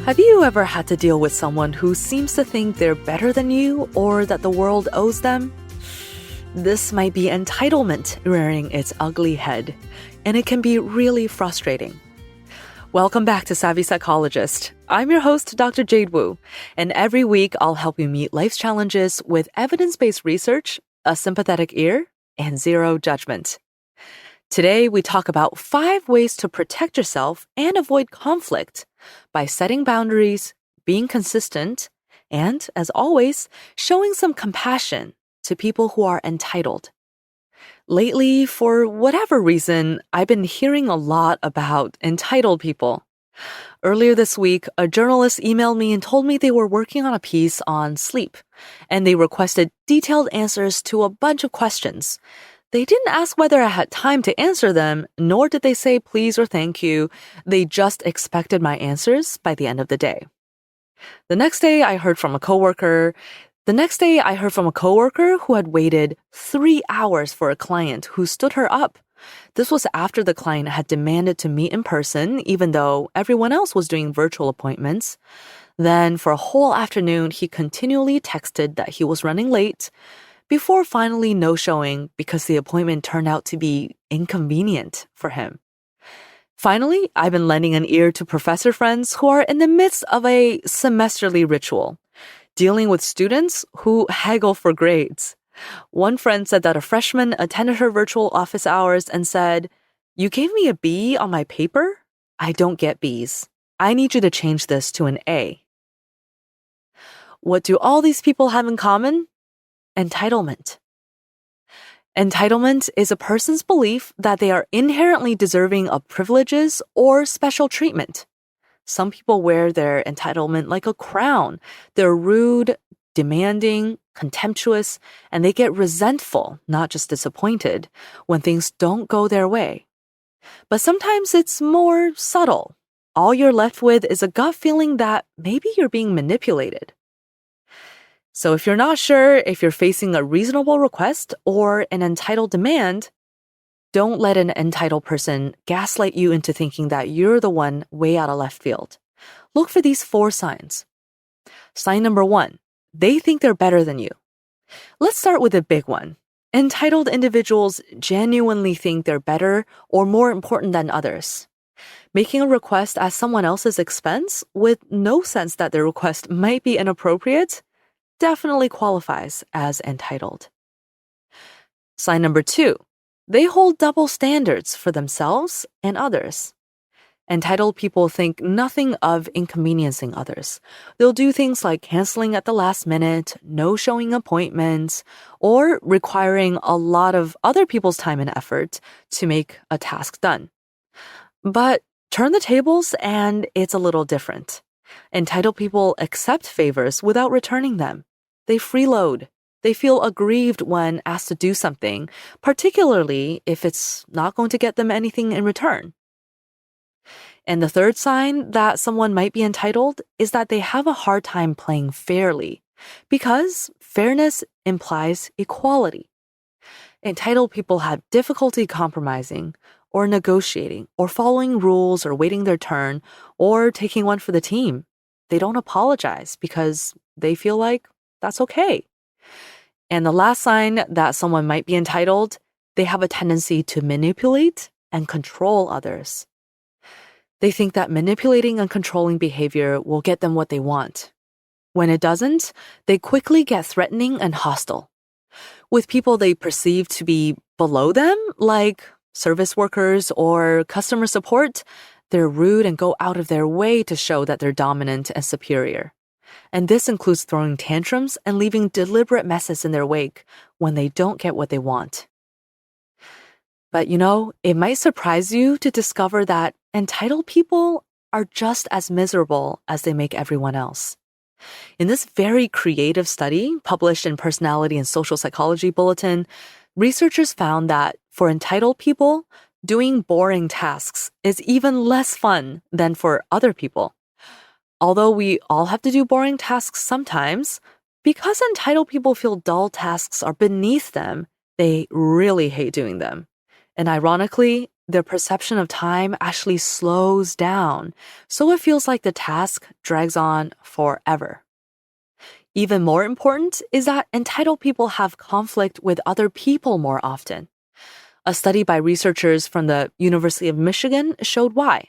Have you ever had to deal with someone who seems to think they're better than you or that the world owes them? This might be entitlement rearing its ugly head, and it can be really frustrating. Welcome back to Savvy Psychologist. I'm your host, Dr. Jade Wu, and every week I'll help you meet life's challenges with evidence-based research, a sympathetic ear, and zero judgment. Today, we talk about 5 ways to protect yourself and avoid conflict by setting boundaries, being consistent, and, as always, showing some compassion to people who are entitled. Lately, for whatever reason, I've been hearing a lot about entitled people. Earlier this week, a journalist emailed me and told me they were working on a piece on sleep, and they requested detailed answers to a bunch of questions. They didn't ask whether I had time to answer them, nor did they say please or thank you. They just expected my answers by the end of the day. The next day, I heard from a coworker who had waited 3 hours for a client who stood her up. This was after the client had demanded to meet in person, even though everyone else was doing virtual appointments. Then, for a whole afternoon, he continually texted that he was running late, before finally no-showing because the appointment turned out to be inconvenient for him. Finally, I've been lending an ear to professor friends who are in the midst of a semesterly ritual, dealing with students who haggle for grades. One friend said that a freshman attended her virtual office hours and said, "You gave me a B on my paper? I don't get Bs. I need you to change this to an A." What do all these people have in common? Entitlement. Entitlement is a person's belief that they are inherently deserving of privileges or special treatment. Some people wear their entitlement like a crown. They're rude, demanding, contemptuous, and they get resentful, not just disappointed, when things don't go their way. But sometimes it's more subtle. All you're left with is a gut feeling that maybe you're being manipulated. So if you're not sure if you're facing a reasonable request or an entitled demand, don't let an entitled person gaslight you into thinking that you're the one way out of left field. Look for these 4 signs. Sign number 1, they think they're better than you. Let's start with a big one. Entitled individuals genuinely think they're better or more important than others. Making a request at someone else's expense with no sense that their request might be inappropriate definitely qualifies as entitled. Sign number 2, they hold double standards for themselves and others. Entitled people think nothing of inconveniencing others. They'll do things like canceling at the last minute, no-showing appointments, or requiring a lot of other people's time and effort to make a task done. But turn the tables and it's a little different. Entitled people accept favors without returning them. They freeload. They feel aggrieved when asked to do something, particularly if it's not going to get them anything in return. And the third sign that someone might be entitled is that they have a hard time playing fairly, because fairness implies equality. Entitled people have difficulty compromising or negotiating or following rules or waiting their turn or taking one for the team. They don't apologize because they feel like that's okay. And the last sign that someone might be entitled, they have a tendency to manipulate and control others. They think that manipulating and controlling behavior will get them what they want. When it doesn't, they quickly get threatening and hostile. With people they perceive to be below them, like service workers or customer support, they're rude and go out of their way to show that they're dominant and superior. And this includes throwing tantrums and leaving deliberate messes in their wake when they don't get what they want. But it might surprise you to discover that entitled people are just as miserable as they make everyone else. In this very creative study published in Personality and Social Psychology Bulletin, researchers found that for entitled people, doing boring tasks is even less fun than for other people. Although we all have to do boring tasks sometimes, because entitled people feel dull tasks are beneath them, they really hate doing them. And ironically, their perception of time actually slows down, so it feels like the task drags on forever. Even more important is that entitled people have conflict with other people more often. A study by researchers from the University of Michigan showed why.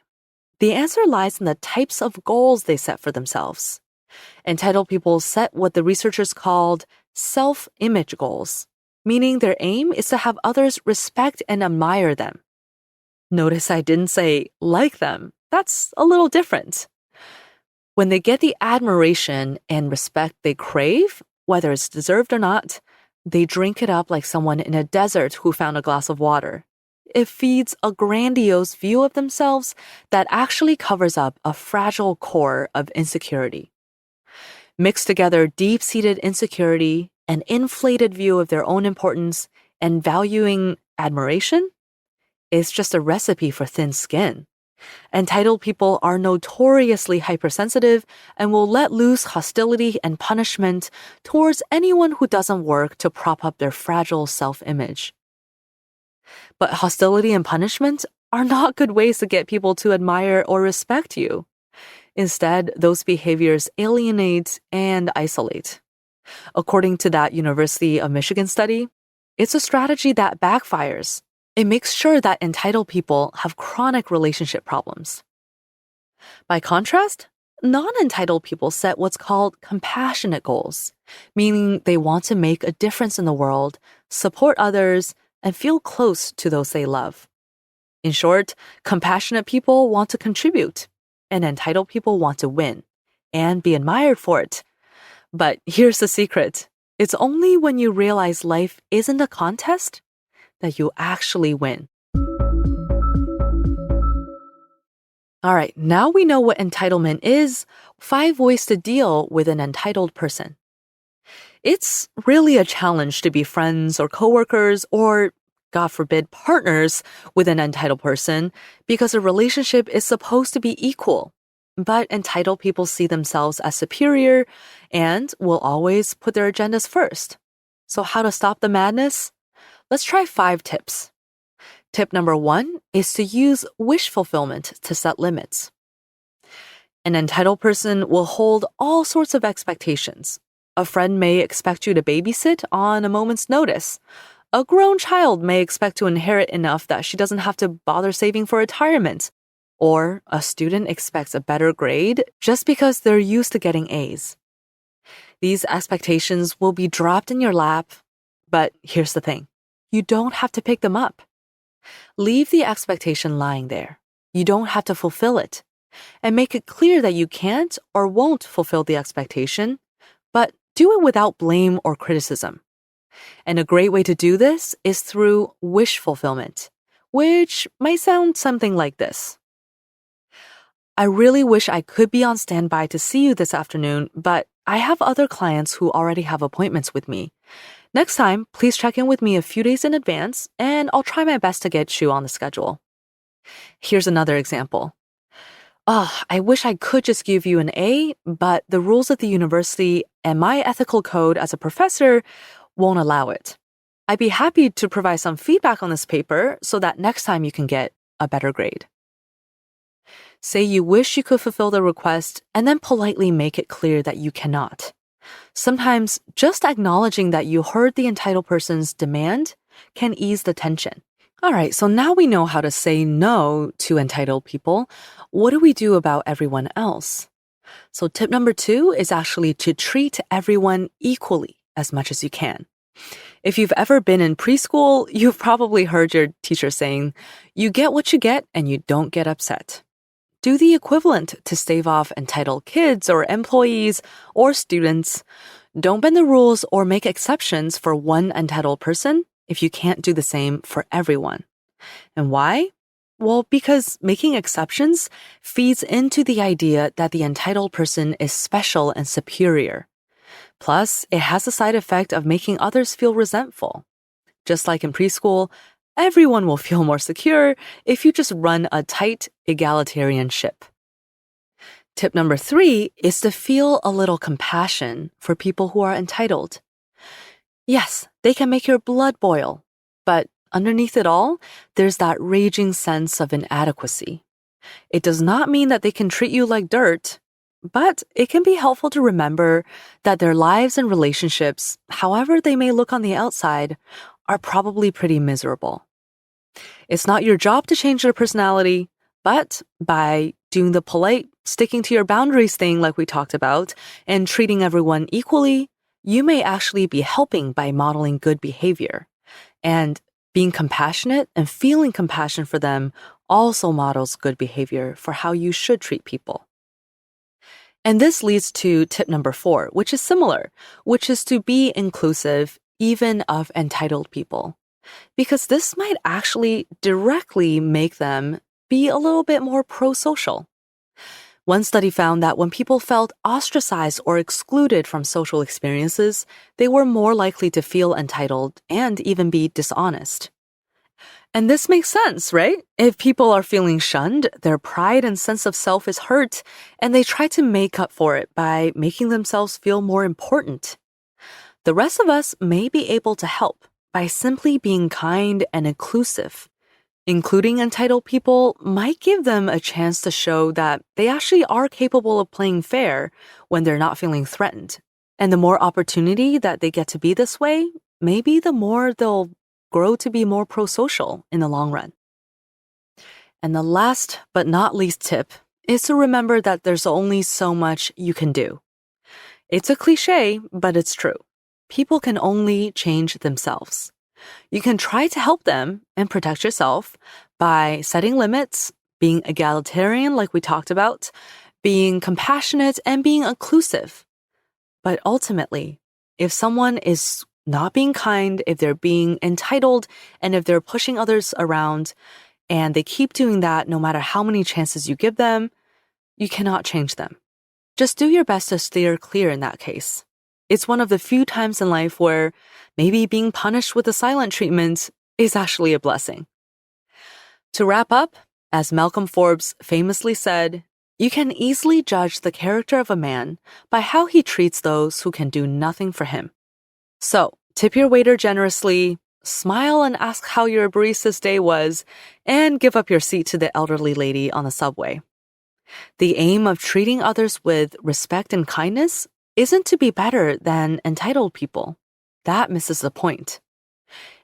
The answer lies in the types of goals they set for themselves. Entitled people set what the researchers called self-image goals, meaning their aim is to have others respect and admire them. Notice I didn't say like them. That's a little different. When they get the admiration and respect they crave, whether it's deserved or not, they drink it up like someone in a desert who found a glass of water. It feeds a grandiose view of themselves that actually covers up a fragile core of insecurity. Mix together deep-seated insecurity, an inflated view of their own importance, and valuing admiration, it's just a recipe for thin skin. Entitled people are notoriously hypersensitive and will let loose hostility and punishment towards anyone who doesn't work to prop up their fragile self-image. But hostility and punishment are not good ways to get people to admire or respect you. Instead, those behaviors alienate and isolate. According to that University of Michigan study, it's a strategy that backfires. It makes sure that entitled people have chronic relationship problems. By contrast, non-entitled people set what's called compassionate goals, meaning they want to make a difference in the world, support others, and feel close to those they love. In short, compassionate people want to contribute, and entitled people want to win and be admired for it. But here's the secret. It's only when you realize life isn't a contest that you actually win. All right, now we know what entitlement is, 5 ways to deal with an entitled person. It's really a challenge to be friends or coworkers or, God forbid, partners with an entitled person because a relationship is supposed to be equal. But entitled people see themselves as superior and will always put their agendas first. So how to stop the madness? Let's try 5 tips. Tip number 1 is to use wish fulfillment to set limits. An entitled person will hold all sorts of expectations. A friend may expect you to babysit on a moment's notice. A grown child may expect to inherit enough that she doesn't have to bother saving for retirement. Or a student expects a better grade just because they're used to getting A's. These expectations will be dropped in your lap, but here's the thing. You don't have to pick them up. Leave the expectation lying there. You don't have to fulfill it. And make it clear that you can't or won't fulfill the expectation, but do it without blame or criticism. And a great way to do this is through wish fulfillment, which might sound something like this. I really wish I could be on standby to see you this afternoon, but I have other clients who already have appointments with me. Next time, please check in with me a few days in advance, and I'll try my best to get you on the schedule. Here's another example. I wish I could just give you an A, but the rules of the university and my ethical code as a professor won't allow it. I'd be happy to provide some feedback on this paper so that next time you can get a better grade. Say you wish you could fulfill the request and then politely make it clear that you cannot. Sometimes just acknowledging that you heard the entitled person's demand can ease the tension. All right, so now we know how to say no to entitled people. What do we do about everyone else? So tip number 2 is actually to treat everyone equally as much as you can. If you've ever been in preschool, you've probably heard your teacher saying, "You get what you get and you don't get upset." Do the equivalent to stave off entitled kids or employees or students. Don't bend the rules or make exceptions for one entitled person if you can't do the same for everyone. And why? Well, because making exceptions feeds into the idea that the entitled person is special and superior. Plus, it has the side effect of making others feel resentful. Just like in preschool, everyone will feel more secure if you just run a tight, egalitarian ship. Tip number 3 is to feel a little compassion for people who are entitled. Yes, they can make your blood boil, but underneath it all, there's that raging sense of inadequacy. It does not mean that they can treat you like dirt, but it can be helpful to remember that their lives and relationships, however they may look on the outside, are probably pretty miserable. It's not your job to change their personality, but by doing the polite, sticking to your boundaries thing like we talked about, and treating everyone equally, you may actually be helping by modeling good behavior. And being compassionate and feeling compassion for them also models good behavior for how you should treat people. And this leads to tip number 4, which is similar, which is to be inclusive even of entitled people. Because this might actually directly make them be a little bit more pro-social. One study found that when people felt ostracized or excluded from social experiences, they were more likely to feel entitled and even be dishonest. And this makes sense, right? If people are feeling shunned, their pride and sense of self is hurt, and they try to make up for it by making themselves feel more important. The rest of us may be able to help by simply being kind and inclusive. Including entitled people might give them a chance to show that they actually are capable of playing fair when they're not feeling threatened. And the more opportunity that they get to be this way, maybe the more they'll grow to be more pro-social in the long run. And the last but not least tip is to remember that there's only so much you can do. It's a cliche, but it's true. People can only change themselves. You can try to help them and protect yourself by setting limits, being egalitarian like we talked about, being compassionate, and being inclusive. But ultimately, if someone is not being kind, if they're being entitled, and if they're pushing others around, and they keep doing that no matter how many chances you give them, you cannot change them. Just do your best to steer clear in that case. It's one of the few times in life where maybe being punished with a silent treatment is actually a blessing. To wrap up, as Malcolm Forbes famously said, you can easily judge the character of a man by how he treats those who can do nothing for him. So, tip your waiter generously, smile and ask how your barista's day was, and give up your seat to the elderly lady on the subway. The aim of treating others with respect and kindness isn't to be better than entitled people. That misses the point.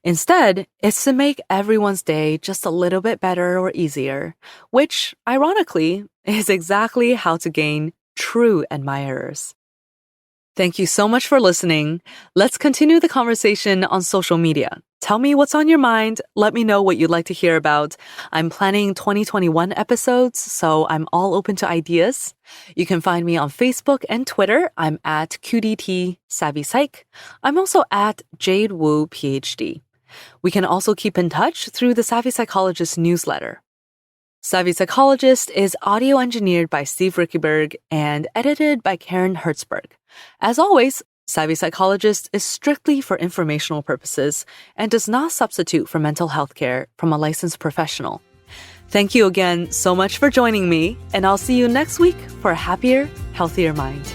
Instead, it's to make everyone's day just a little bit better or easier, which, ironically, is exactly how to gain true admirers. Thank you so much for listening. Let's continue the conversation on social media. Tell me what's on your mind. Let me know what you'd like to hear about. I'm planning 2021 episodes, so I'm all open to ideas. You can find me on Facebook and Twitter. I'm at QDT Savvy Psych. I'm also at Jade Wu PhD. We can also keep in touch through the Savvy Psychologist newsletter. Savvy Psychologist is audio engineered by Steve Rickeberg and edited by Karen Hertzberg. As always, Savvy Psychologist is strictly for informational purposes and does not substitute for mental health care from a licensed professional. Thank you again so much for joining me, and I'll see you next week for a happier, healthier mind.